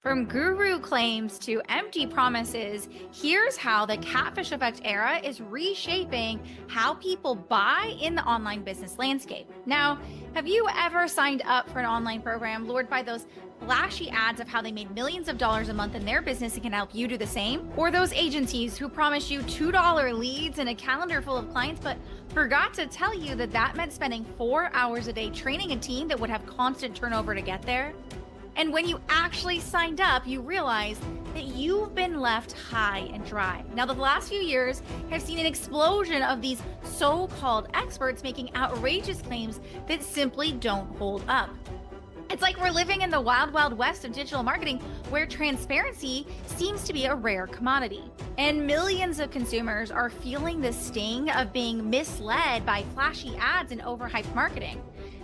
From guru claims to empty promises, here's how the catfish effect era is reshaping how people buy in the online business landscape. Now, have you ever signed up for an online program lured by those flashy ads of how they made millions of dollars a month in their business and can help you do the same? Or those agencies who promise you $2 leads and a calendar full of clients, but forgot to tell you that that meant spending 4 hours a day training a team that would have constant turnover to get there? And when you actually signed up, you realize that you've been left high and dry. Now, the last few years have seen an explosion of these so-called experts making outrageous claims that simply don't hold up. It's like we're living in the wild, wild west of digital marketing where transparency seems to be a rare commodity. And millions of consumers are feeling the sting of being misled by flashy ads and overhyped marketing.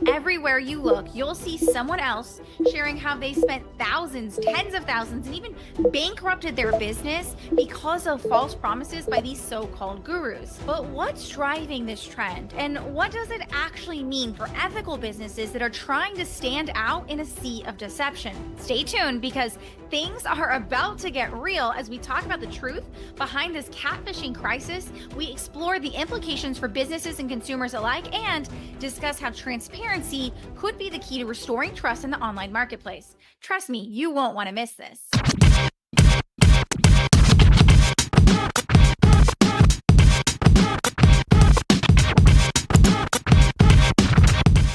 Everywhere you look, you'll see someone else sharing how they spent thousands, tens of thousands, and even bankrupted their business because of false promises by these so-called gurus. But what's driving this trend? And what does it actually mean for ethical businesses that are trying to stand out in a sea of deception? Stay tuned because things are about to get real as we talk about the truth behind this catfishing crisis. We explore the implications for businesses and consumers alike and discuss how transparency could be the key to restoring trust in the online marketplace. Trust me, you won't want to miss this.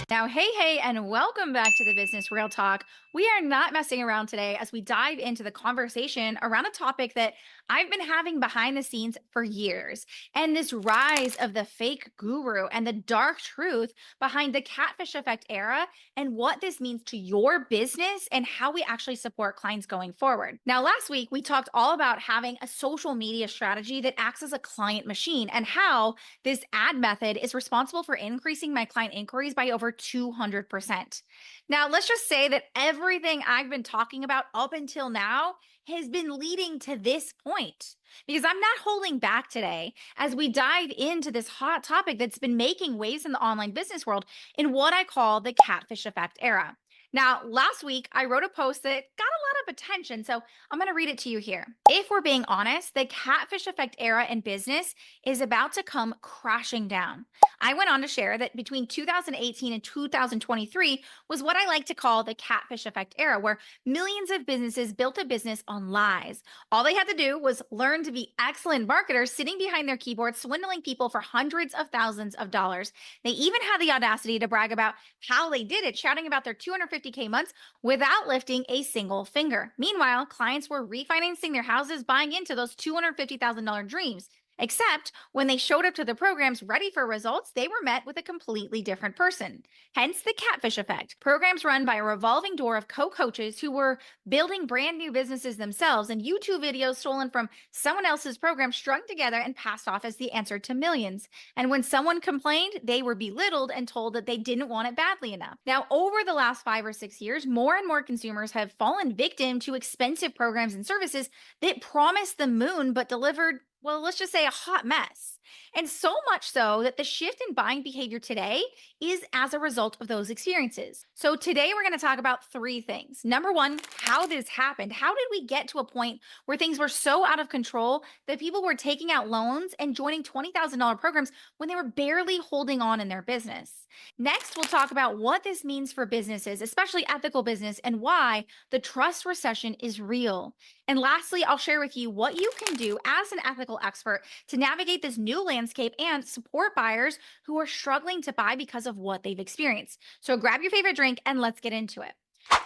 Now, hey, and welcome back to the Business Real Talk. We are not messing around today as we dive into the conversation around a topic that I've been having behind the scenes for years, and this rise of the fake guru and the dark truth behind the catfish effect era and what this means to your business and how we actually support clients going forward. Now, last week, we talked all about having a social media strategy that acts as a client machine and how this ad method is responsible for increasing my client inquiries by over 200%. Now, let's just say that everything I've been talking about up until now has been leading to this point because I'm not holding back today as we dive into this hot topic that's been making waves in the online business world in what I call the catfish effect era. Now, last week, I wrote a post that got a lot of attention, so I'm going to read it to you here. If we're being honest, the catfish effect era in business is about to come crashing down. I went on to share that between 2018 and 2023 was what I like to call the catfish effect era, where millions of businesses built a business on lies. All they had to do was learn to be excellent marketers sitting behind their keyboards, swindling people for hundreds of thousands of dollars. They even had the audacity to brag about how they did it, shouting about their 250K months without lifting a single finger. Meanwhile, clients were refinancing their houses, buying into those $250,000 dreams. Except when they showed up to the programs ready for results, they were met with a completely different person. Hence the catfish effect. Programs run by a revolving door of co-coaches who were building brand new businesses themselves, and YouTube videos stolen from someone else's program strung together and passed off as the answer to millions. And when someone complained, they were belittled and told that they didn't want it badly enough. Now, over the last 5 or 6 years, more and more consumers have fallen victim to expensive programs and services that promised the moon but delivered, well, let's just say a hot mess. And so much so that the shift in buying behavior today is as a result of those experiences. So today we're going to talk about three things. Number one, how this happened. How did we get to a point where things were so out of control that people were taking out loans and joining $20,000 programs when they were barely holding on in their business? Next, we'll talk about what this means for businesses, especially ethical business, and why the trust recession is real. And lastly, I'll share with you what you can do as an ethical expert to navigate this new landscape and support buyers who are struggling to buy because of what they've experienced. So grab your favorite drink and let's get into it.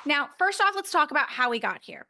Now, first off, let's talk about how we got here.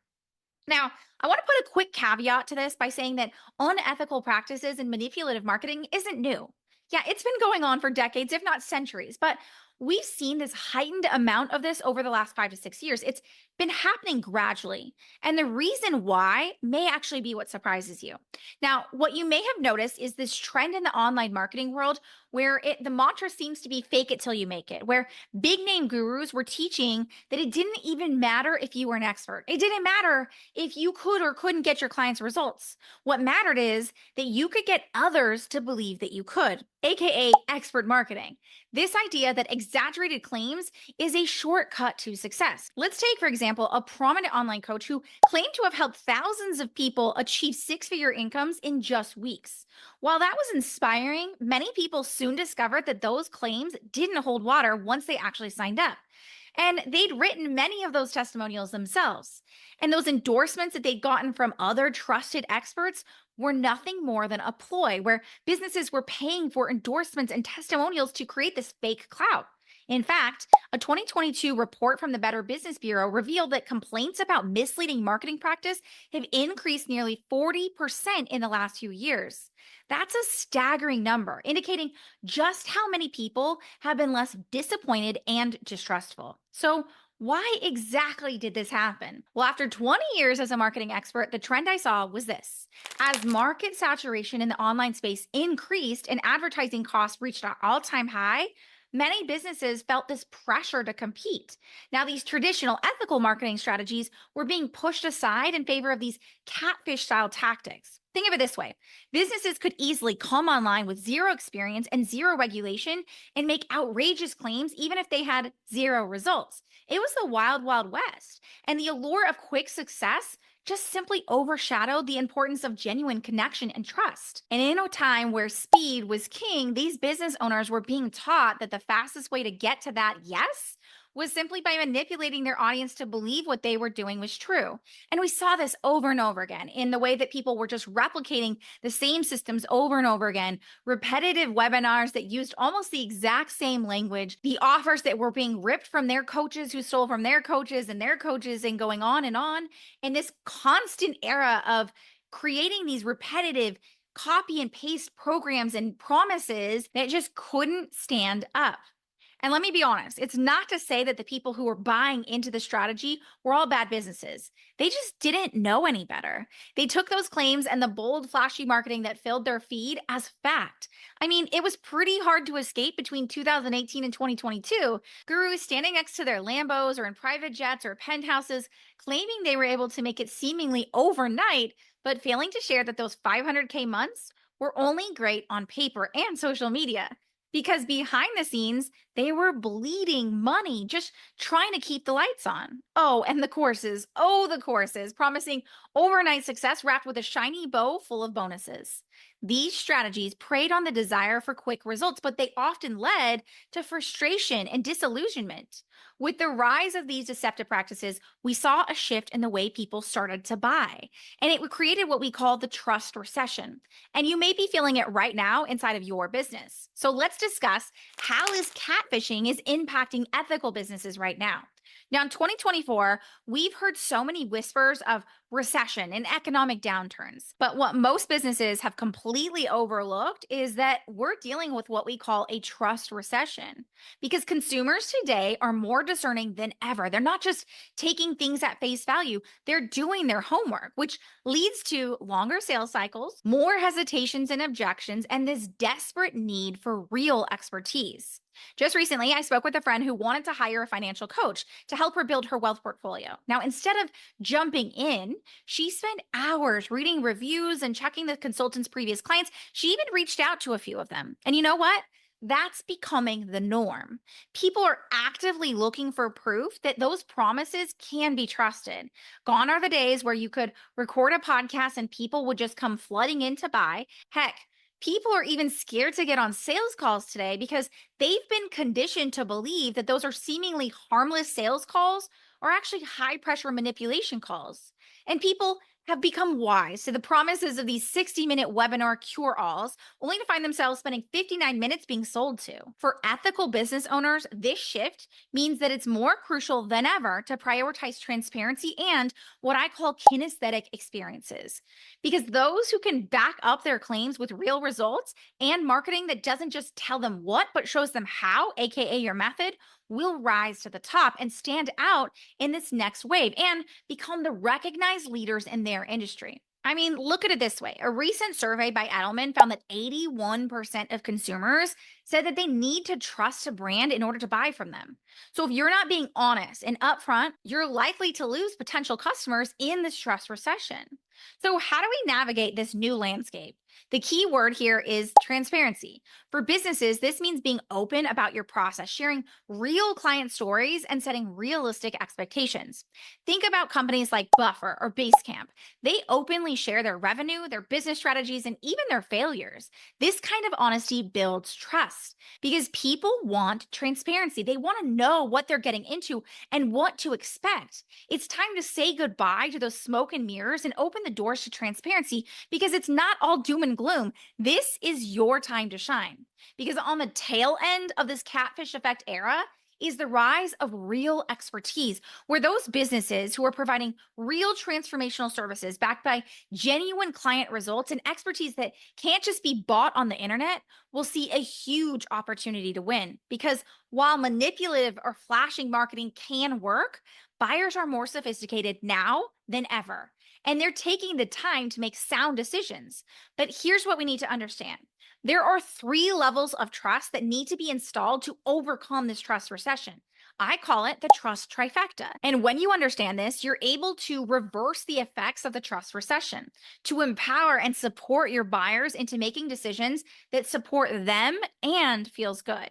Now, I want to put a quick caveat to this by saying that unethical practices and manipulative marketing isn't new. Yeah, it's been going on for decades, if not centuries, but we've seen this heightened amount of this over the last 5 to 6 years. It's been happening gradually. And the reason why may actually be what surprises you. Now, what you may have noticed is this trend in the online marketing world where the mantra seems to be fake it till you make it, where big name gurus were teaching that it didn't even matter if you were an expert. It didn't matter if you could or couldn't get your clients' results. What mattered is that you could get others to believe that you could, aka expert marketing. This idea that exaggerated claims is a shortcut to success. Let's take, for example, example, a prominent online coach who claimed to have helped thousands of people achieve six-figure incomes in just weeks. While that was inspiring, many people soon discovered that those claims didn't hold water once they actually signed up. And they'd written many of those testimonials themselves. And those endorsements that they'd gotten from other trusted experts were nothing more than a ploy where businesses were paying for endorsements and testimonials to create this fake clout. In fact, a 2022 report from the Better Business Bureau revealed that complaints about misleading marketing practice have increased nearly 40% in the last few years. That's a staggering number, indicating just how many people have been less disappointed and distrustful. So, why exactly did this happen? Well, after 20 years as a marketing expert, the trend I saw was this. As market saturation in the online space increased and advertising costs reached an all time high, many businesses felt this pressure to compete. Now, these traditional ethical marketing strategies were being pushed aside in favor of these catfish style tactics. Think of it this way: businesses could easily come online with zero experience and zero regulation and make outrageous claims, even if they had zero results. It was the wild, wild west. And the allure of quick success just simply overshadowed the importance of genuine connection and trust. And in a time where speed was king, these business owners were being taught that the fastest way to get to that yes was simply by manipulating their audience to believe what they were doing was true. And we saw this over and over again in the way that people were just replicating the same systems over and over again, repetitive webinars that used almost the exact same language, the offers that were being ripped from their coaches who stole from their coaches and their coaches, and going on and on. And this constant era of creating these repetitive copy and paste programs and promises that just couldn't stand up. And let me be honest, it's not to say that the people who were buying into the strategy were all bad businesses. They just didn't know any better. They took those claims and the bold, flashy marketing that filled their feed as fact. I mean, it was pretty hard to escape between 2018 and 2022. Gurus standing next to their Lambos or in private jets or penthouses, claiming they were able to make it seemingly overnight, but failing to share that those 500K months were only great on paper and social media. Because behind the scenes, they were bleeding money, just trying to keep the lights on. Oh, and the courses. Oh, the courses, promising overnight success wrapped with a shiny bow full of bonuses. These strategies preyed on the desire for quick results, but they often led to frustration and disillusionment. With the rise of these deceptive practices, we saw a shift in the way people started to buy, and it created what we call the trust recession. And you may be feeling it right now inside of your business. So let's discuss how is catfishing is impacting ethical businesses right now. Now, in 2024, we've heard so many whispers of recession and economic downturns. But what most businesses have completely overlooked is that we're dealing with what we call a trust recession, because consumers today are more discerning than ever. They're not just taking things at face value, they're doing their homework, which leads to longer sales cycles, more hesitations and objections, and this desperate need for real expertise. Just recently, I spoke with a friend who wanted to hire a financial coach to help her build her wealth portfolio. Now, instead of jumping in, she spent hours reading reviews and checking the consultant's previous clients. She even reached out to a few of them. And you know what? That's becoming the norm. People are actively looking for proof that those promises can be trusted. Gone are the days where you could record a podcast and people would just come flooding in to buy. Heck, people are even scared to get on sales calls today because they've been conditioned to believe that those are seemingly harmless sales calls are actually high pressure manipulation calls. And people have become wise to the promises of these 60-minute webinar cure alls, only to find themselves spending 59 minutes being sold to. For ethical business owners, this shift means that it's more crucial than ever to prioritize transparency and what I call kinesthetic experiences. Because those who can back up their claims with real results and marketing that doesn't just tell them what, but shows them how, AKA your method, will rise to the top and stand out in this next wave and become the recognized leaders in their industry. I mean, look at it this way. A recent survey by Edelman found that 81% of consumers said that they need to trust a brand in order to buy from them. So if you're not being honest and upfront, you're likely to lose potential customers in this trust recession. So how do we navigate this new landscape? The key word here is transparency. For businesses, this means being open about your process, sharing real client stories, and setting realistic expectations. Think about companies like Buffer or Basecamp. They openly share their revenue, their business strategies, and even their failures. This kind of honesty builds trust because people want transparency. They want to know what they're getting into and what to expect. It's time to say goodbye to those smoke and mirrors and open the doors to transparency because it's not all doom and gloom. This is your time to shine. Because on the tail end of this catfish effect era is the rise of real expertise, where those businesses who are providing real transformational services backed by genuine client results and expertise that can't just be bought on the internet will see a huge opportunity to win. Because while manipulative or flashing marketing can work, buyers are more sophisticated now than ever, and they're taking the time to make sound decisions. But here's what we need to understand. There are 3 levels of trust that need to be installed to overcome this trust recession. I call it the trust trifecta. And when you understand this, you're able to reverse the effects of the trust recession, to empower and support your buyers into making decisions that support them and feels good,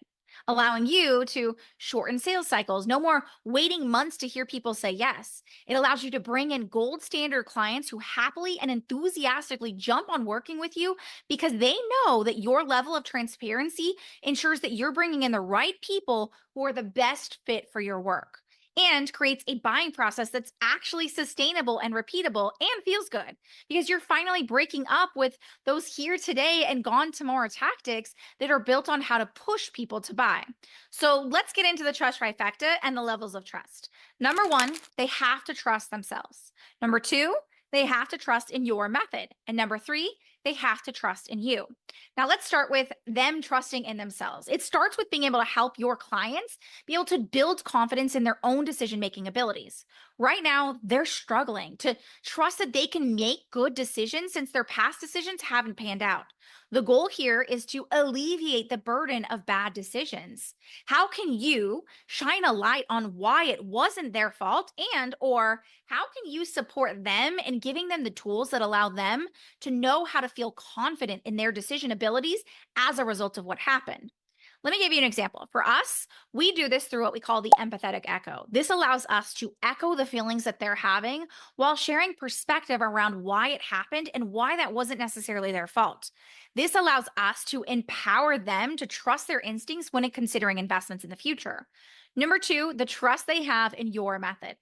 allowing you to shorten sales cycles. No more waiting months to hear people say yes. It allows you to bring in gold standard clients who happily and enthusiastically jump on working with you because they know that your level of transparency ensures that you're bringing in the right people who are the best fit for your work, and creates a buying process that's actually sustainable and repeatable and feels good because you're finally breaking up with those here today and gone tomorrow tactics that are built on how to push people to buy. So let's get into the trust trifecta and the levels of trust. Number 1, they have to trust themselves. Number 2, they have to trust in your method. And number 3, they have to trust in you. Now, let's start with them trusting in themselves. It starts with being able to help your clients be able to build confidence in their own decision making abilities. Right now, they're struggling to trust that they can make good decisions since their past decisions haven't panned out. The goal here is to alleviate the burden of bad decisions. How can you shine a light on why it wasn't their fault, and or how can you support them in giving them the tools that allow them to know how to feel confident in their decision abilities as a result of what happened? Let me give you an example. For us, we do this through what we call the empathetic echo. This allows us to echo the feelings that they're having while sharing perspective around why it happened and why that wasn't necessarily their fault. This allows us to empower them to trust their instincts when considering investments in the future. Number 2, the trust they have in your method.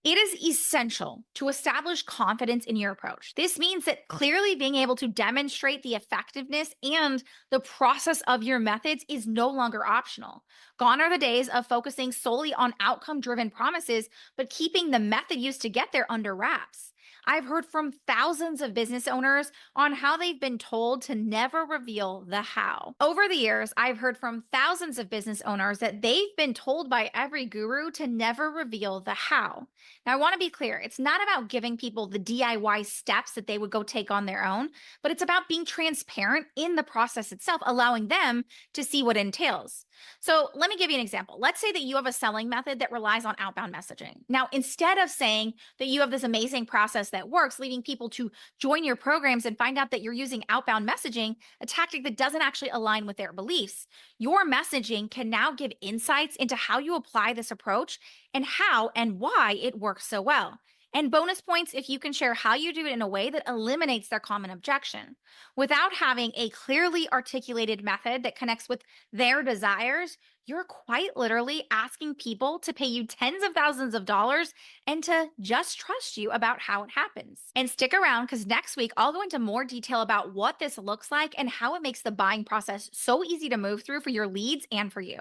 It is essential to establish confidence in your approach. This means that clearly being able to demonstrate the effectiveness and the process of your methods is no longer optional. Gone are the days of focusing solely on outcome driven promises, but keeping the method used to get there under wraps. I've heard from thousands of business owners on how they've been told to never reveal the how. Over the years, I've heard from thousands of business owners that they've been told by every guru to never reveal the how. Now, I want to be clear. It's not about giving people the DIY steps that they would go take on their own, but it's about being transparent in the process itself, allowing them to see what it entails. So let me give you an example. Let's say that you have a selling method that relies on outbound messaging. Now, instead of saying that you have this amazing process that works, leading people to join your programs and find out that you're using outbound messaging, a tactic that doesn't actually align with their beliefs, your messaging can now give insights into how you apply this approach and how and why it works so well. And bonus points if you can share how you do it in a way that eliminates their common objection. Without having a clearly articulated method that connects with their desires, you're quite literally asking people to pay you tens of thousands of dollars and to just trust you about how it happens. And stick around because next week I'll go into more detail about what this looks like and how it makes the buying process so easy to move through for your leads and for you.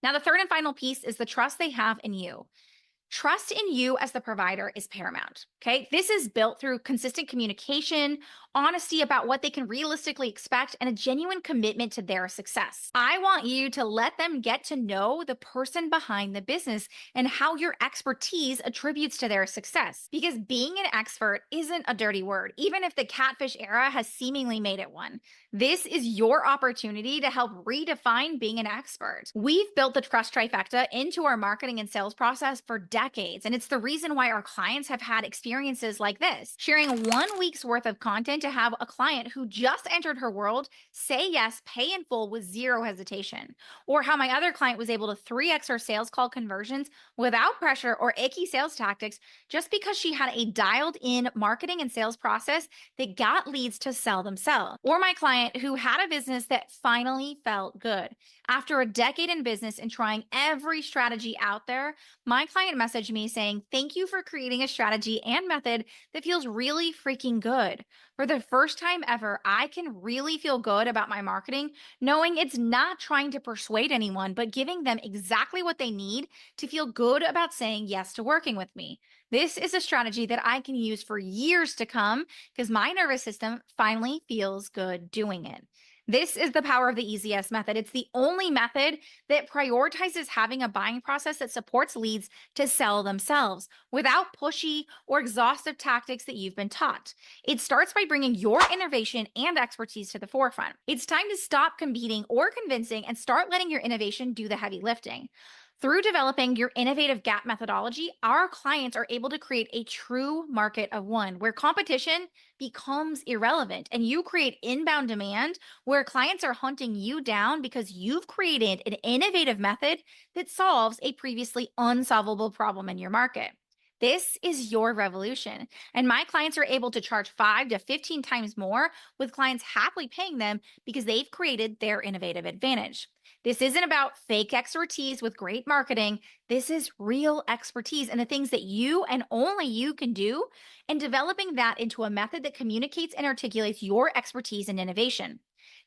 Now, the third and final piece is the trust they have in you. Trust in you as the provider is paramount. Okay. This is built through consistent communication, honesty about what they can realistically expect, and a genuine commitment to their success. I want you to let them get to know the person behind the business and how your expertise attributes to their success. Because being an expert isn't a dirty word, even if the catfish era has seemingly made it one. This is your opportunity to help redefine being an expert. We've built the trust trifecta into our marketing and sales process for decades decades. And it's the reason why our clients have had experiences like this. Sharing 1 week's worth of content to have a client who just entered her world say yes, pay in full with zero hesitation. Or how my other client was able to 3x her sales call conversions without pressure or icky sales tactics just because she had a dialed in marketing and sales process that got leads to sell themselves. Or my client who had a business that finally felt good. After a decade in business and trying every strategy out there, my client messaged me saying, "Thank you for creating a strategy and method that feels really freaking good. For the first time ever, I can really feel good about my marketing, knowing it's not trying to persuade anyone, but giving them exactly what they need to feel good about saying yes to working with me. This is a strategy that I can use for years to come because my nervous system finally feels good doing it." This is the power of the EasyS method. It's the only method that prioritizes having a buying process that supports leads to sell themselves without pushy or exhaustive tactics that you've been taught. It starts by bringing your innovation and expertise to the forefront. It's time to stop competing or convincing and start letting your innovation do the heavy lifting. Through developing your innovative gap methodology, our clients are able to create a true market of one where competition becomes irrelevant and you create inbound demand where clients are hunting you down because you've created an innovative method that solves a previously unsolvable problem in your market. This is your revolution. And my clients are able to charge 5 to 15 times more, with clients happily paying them because they've created their innovative advantage. This isn't about fake expertise with great marketing. This is real expertise and the things that you and only you can do, and developing that into a method that communicates and articulates your expertise and innovation.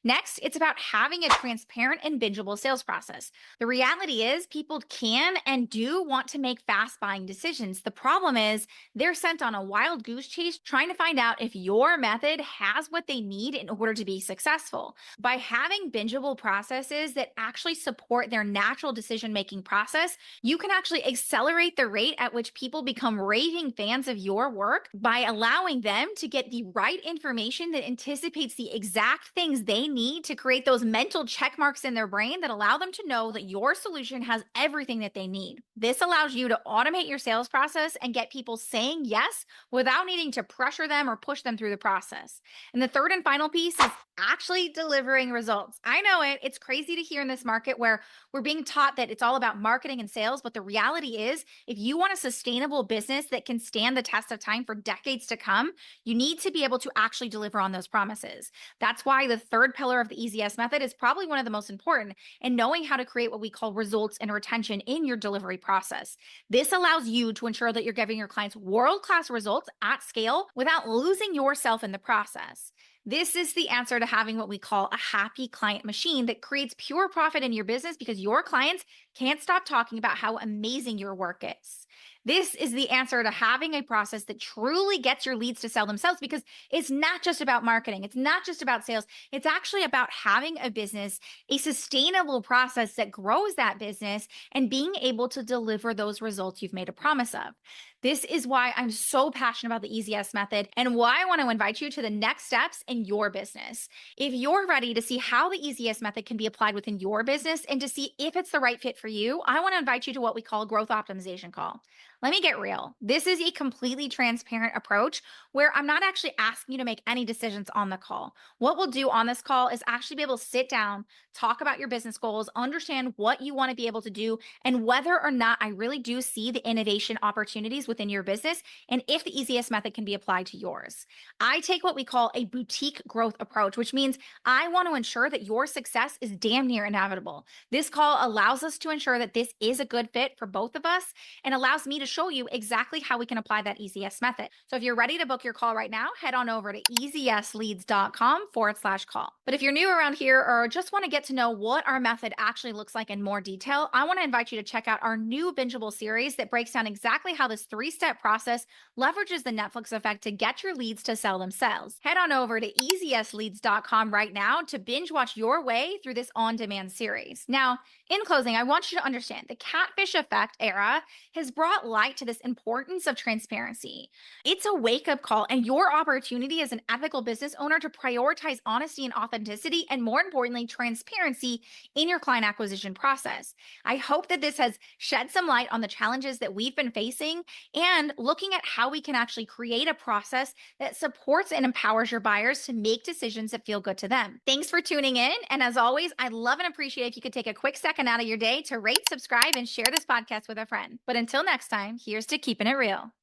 Next, it's about having a transparent and bingeable sales process. The reality is, people can and do want to make fast buying decisions. The problem is, they're sent on a wild goose chase trying to find out if your method has what they need in order to be successful. By having bingeable processes that actually support their natural decision making process, you can actually accelerate the rate at which people become raving fans of your work by allowing them to get the right information that anticipates the exact things they need to create those mental check marks in their brain that allow them to know that your solution has everything that they need. This allows you to automate your sales process and get people saying yes without needing to pressure them or push them through the process. And the third and final piece is actually delivering results. I know it's crazy to hear in this market where we're being taught that it's all about marketing and sales, but the reality is, if you want a sustainable business that can stand the test of time for decades to come, you need to be able to actually deliver on those promises. That's why the third pillar of the EasyS method is probably one of the most important, and knowing how to create what we call results and retention in your delivery process. This allows you to ensure that you're giving your clients world-class results at scale without losing yourself in the process. This is the answer to having what we call a happy client machine that creates pure profit in your business because your clients can't stop talking about how amazing your work is. This is the answer to having a process that truly gets your leads to sell themselves because it's not just about marketing. It's not just about sales. It's actually about having a business, a sustainable process that grows that business and being able to deliver those results you've made a promise of. This is why I'm so passionate about the EasyS method and why I want to invite you to the next steps in your business. If you're ready to see how the EasyS method can be applied within your business and to see if it's the right fit for you, I want to invite you to what we call a growth optimization call. Let me get real. This is a completely transparent approach where I'm not actually asking you to make any decisions on the call. What we'll do on this call is actually be able to sit down, talk about your business goals, understand what you want to be able to do, and whether or not I really do see the innovation opportunities within your business and if the EasyS method can be applied to yours. I take what we call a boutique growth approach, which means I want to ensure that your success is damn near inevitable. This call allows us to ensure that this is a good fit for both of us and allows me to show you exactly how we can apply that EasyS method. So if you're ready to book your call right now, head on over to easysleads.com/call. But if you're new around here or just want to get to know what our method actually looks like in more detail, I want to invite you to check out our new bingeable series that breaks down exactly how this three-step process leverages the Netflix effect to get your leads to sell themselves. Head on over to easysleads.com right now to binge watch your way through this on-demand series. Now, In closing, I want you to understand the catfish effect era has brought light to this importance of transparency. It's a wake up call and your opportunity as an ethical business owner to prioritize honesty and authenticity, and more importantly, transparency in your client acquisition process. I hope that this has shed some light on the challenges that we've been facing and looking at how we can actually create a process that supports and empowers your buyers to make decisions that feel good to them. Thanks for tuning in. And as always, I'd love and appreciate if you could take a quick second out of your day to rate, subscribe, and share this podcast with a friend. But until next time, here's to keeping it real.